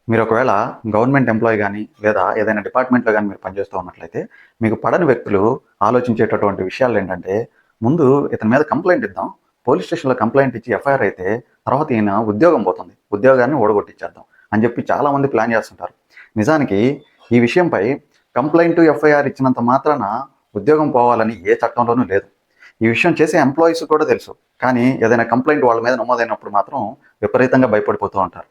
మీరు ఒకవేళ government employee గానీ, లేదా ఏదైనా డిపార్ట్మెంట్‌లో గానీ మీరు పనిచేస్తూ ఉన్నట్లయితే, మీకు పడని వ్యక్తులు ఆలోచించేటటువంటి విషయాలేంటంటే, ముందు ఇతని మీద కంప్లెయింట్ ఇద్దాం. పోలీస్ స్టేషన్‌లో కంప్లెయింట్ ఇచ్చి ఎఫ్ఐఆర్ అయితే, తర్వాత ఈయన ఉద్యోగం పోతుంది. ఉద్యోగాన్ని ఊడగొట్టిచ్చేద్దాం అని చెప్పి చాలామంది ప్లాన్ చేస్తుంటారు. నిజానికి ఈ విషయంపై కంప్లెయింట్, ఎఫ్ఐఆర్ ఇచ్చినంత మాత్రాన ఉద్యోగం పోవాలని ఏ చట్టంలోనూ లేదు. ఈ విషయం చేసే ఎంప్లాయీస్ కూడా తెలుసు. కానీ ఏదైనా కంప్లెయింట్ వాళ్ళ మీద నమోదైనప్పుడు మాత్రం విపరీతంగా భయపడిపోతూ ఉంటారు.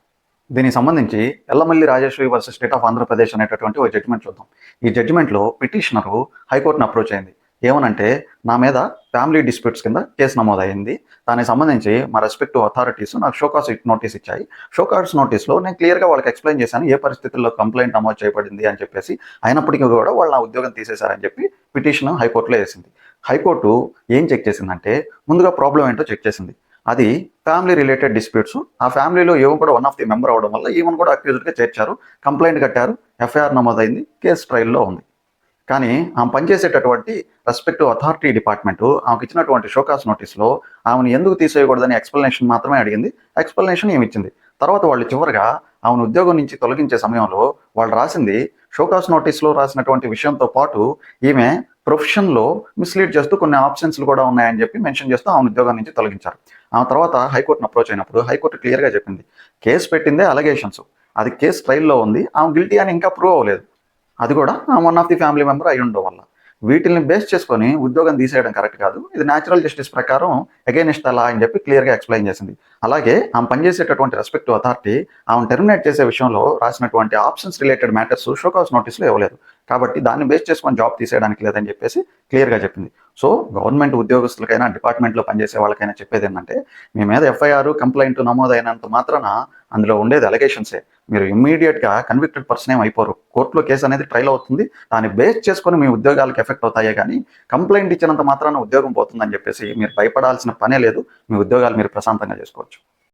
దీనికి సంబంధించి Yellamalli Rajeshwari versus state of Andhra Pradesh అనేటటువంటి ఒక జడ్జిమెంట్ చూద్దాం. ఈ జడ్జిమెంట్లో పిటిషనరు హైకోర్టును అప్రోచ్ అయింది. ఏమనంటే, నా మీద ఫ్యామిలీ డిస్ప్యూట్స్ కింద కేసు నమోదైంది. దానికి సంబంధించి మా రెస్పెక్టివ్ అథారిటీస్ నాకు షోకాస్ నోటీస్ ఇచ్చాయి. షోకాస్ నోటీస్లో నేను క్లియర్గా వాళ్ళకి ఎక్స్ప్లెయిన్ చేశాను ఏ పరిస్థితుల్లో కంప్లైంట్ నమోదు చేయబడింది అని చెప్పేసి. అయినప్పటికీ కూడా వాళ్ళు నా ఉద్యోగం తీసేశారని చెప్పి పిటిషన్ హైకోర్టులో వేసింది. హైకోర్టు ఏం చెక్ చేసిందంటే, ముందుగా ప్రాబ్లం ఏంటో చెక్ చేసింది. అది ఫ్యామిలీ రిలేటెడ్ డిస్ప్యూట్స్. ఆ ఫ్యామిలీలో ఈవెన్ కూడా వన్ ఆఫ్ ది మెంబర్ అవడం వల్ల ఈవెన్ కూడా అక్యూజ్డ్గా చేర్చారు. కంప్లైంట్ కట్టారు. ఎఫ్ఐఆర్ నమోదైంది. కేసు ట్రయల్లో ఉంది. కానీ ఆమె పనిచేసేటటువంటి రెస్పెక్టివ్ అథారిటీ డిపార్ట్మెంటు ఆమెకు ఇచ్చినటువంటి షోకాస్ నోటీస్లో ఆమెను ఎందుకు తీసేయకూడదని ఎక్స్ప్లెనేషన్ మాత్రమే అడిగింది. ఎక్స్ప్లెనేషన్ ఏమి ఇచ్చింది. తర్వాత వాళ్ళు చివరిగా ఆమెను ఉద్యోగం నుంచి తొలగించే సమయంలో వాళ్ళు రాసింది, షోకాస్ నోటీస్లో రాసినటువంటి విషయంతో పాటు ఈమె ప్రొఫెషన్లో మిస్లీడ్ చేస్తూ కొన్ని ఆప్షన్స్లు కూడా ఉన్నాయని చెప్పి మెన్షన్ చేస్తూ ఆమె ఉద్యోగం నుంచి తొలగించారు. ఆమె తర్వాత హైకోర్టును అప్రోచ్ అయినప్పుడు హైకోర్టు క్లియర్గా చెప్పింది, కేసు పెట్టిందే అలిగేషన్స్, అది కేసు ట్రయల్లో ఉంది, ఆమె గిల్టీ అని ఇంకా ప్రూవ్ అవ్వలేదు. అది కూడా one of the family member అయి ఉండడం వల్ల వీటిని బేస్ చేసుకొని ఉద్యోగం తీసేయడం కరెక్ట్ కాదు. ఇది న్యాచురల్ జస్టిస్ ప్రకారం అగైనెస్ట్ ద లా అని చెప్పి క్లియర్గా ఎక్స్ప్లెయిన్ చేసింది. అలాగే ఆమె పనిచేసేటటువంటి రెస్పెక్టివ్ అథారిటీ ఆమెను టెర్మినేట్ చేసే విషయంలో రాసినటువంటి ఆప్షన్స్ రిలేటెడ్ మ్యాటర్స్ షోకాస్ నోటీస్లో ఇవ్వలేదు. కాబట్టి దాన్ని బేస్ చేసుకొని జాబ్ తీసేయడానికి లేదని చెప్పేసి క్లియర్గా చెప్పింది. సో గవర్నమెంట్ ఉద్యోగస్తులకైనా, డిపార్ట్మెంట్లో పనిచేసే వాళ్ళకైనా చెప్పేది ఏంటంటే, మీ మీద ఎఫ్ఐఆర్ కంప్లైంట్ నమోదైనంత మాత్రాన అందులో ఉండేది అలిగేషన్సే. మీరు ఇమ్మీడియట్గా కన్విక్టెడ్ పర్సన్ ఏం అయిపోరు. కోర్టులో కేసు అనేది ట్రయల్ అవుతుంది. దాన్ని బేస్ చేసుకొని మీ ఉద్యోగాలకు ఎఫెక్ట్ అవుతాయే కానీ కంప్లైంట్ ఇచ్చినంత మాత్రాన ఉద్యోగం పోతుందని చెప్పేసి మీరు భయపడాల్సిన పనే లేదు. మీ ఉద్యోగాలు మీరు ప్రశాంతంగా చేసుకోవచ్చు.